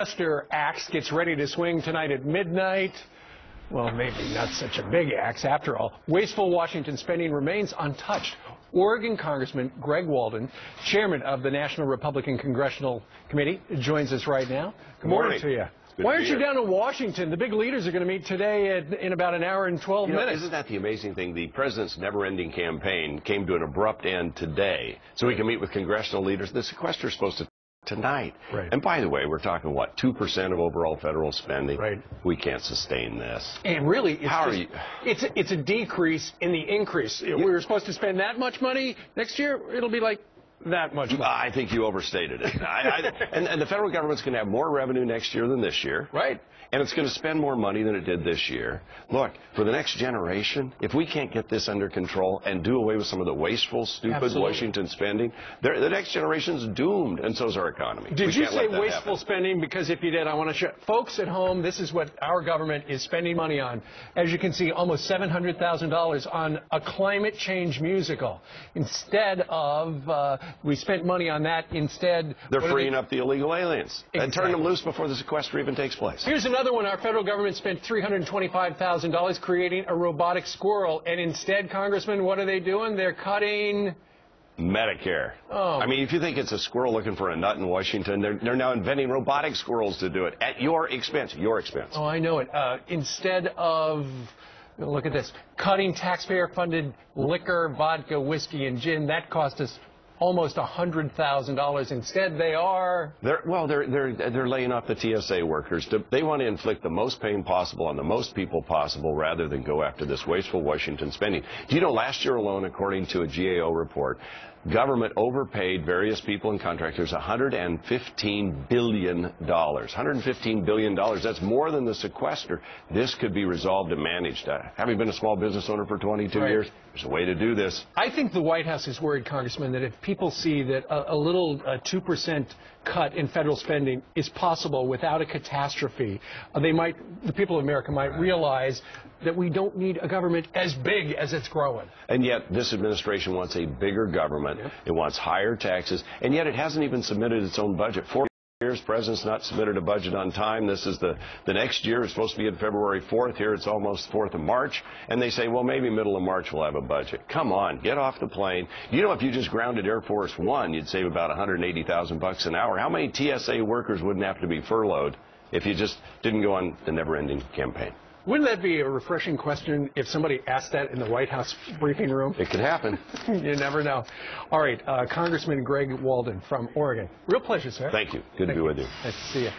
Sequester axe gets ready to swing tonight at midnight. Well, maybe not such a big axe after all. Wasteful Washington spending remains untouched. Oregon Congressman Greg Walden, chairman of the National Republican Congressional Committee, joins us right now. Good morning to you. Why aren't you down in Washington? The big leaders are going to meet today in about an hour and 12 minutes. Isn't that the amazing thing? The president's never-ending campaign came to an abrupt end today, so we can meet with congressional leaders. The sequester is supposed to tonight. Right. And by the way, we're talking, what, 2% of overall federal spending? Right. We can't sustain this. And really, it's a decrease in the increase. Yeah. We were supposed to spend that much money. Next year, it'll be like that much money. I think you overstated it. And the federal government's going to have more revenue next year than this year. Right. And it's going to spend more money than it did this year. Look, for the next generation, if we can't get this under control and do away with some of the wasteful, stupid Washington spending, the next generation's doomed, and so's our economy. Did you say wasteful spending? Because if you did, I want to show folks at home, this is what our government is spending money on. As you can see, almost $700,000 on a climate change musical. Instead of, we spent money on that instead. They're freeing up the illegal aliens and turning them loose before the sequester even takes place. Here's another one. Our federal government spent $325,000 creating a robotic squirrel, and instead, Congressman, what are they doing? They're cutting Medicare. Oh. I mean, if you think it's a squirrel looking for a nut in Washington, they're now inventing robotic squirrels to do it at your expense. Your expense. Oh, I know it. Instead of, look at this, cutting taxpayer-funded liquor, vodka, whiskey, and gin, that cost us almost $100,000. Instead, they are... They're laying off the TSA workers. They want to inflict the most pain possible on the most people possible rather than go after this wasteful Washington spending. Do you know, last year alone, according to a GAO report, government overpaid various people and contractors $115 billion. $115 billion. That's more than the sequester. This could be resolved and managed. Having been a small business owner for 22 years, there's a way to do this. I think the White House is worried, Congressman, that if people see that a little 2% cut in federal spending is possible without a catastrophe, the people of America might realize that we don't need a government as big as it's growing. And yet this administration wants a bigger government. Yep. It wants higher taxes, and yet it hasn't even submitted its own budget. 4 years, President's not submitted a budget on time. This is the next year. It's supposed to be on February 4th. Here it's almost 4th of March. And they say, well, maybe middle of March we'll have a budget. Come on, get off the plane. You know, if you just grounded Air Force One, you'd save about $180,000 an hour. How many TSA workers wouldn't have to be furloughed if you just didn't go on the never-ending campaign? Wouldn't that be a refreshing question if somebody asked that in the White House briefing room? It could happen. You never know. All right, Congressman Greg Walden from Oregon. Real pleasure, sir. Thank you. Good to be with you. Nice to see you.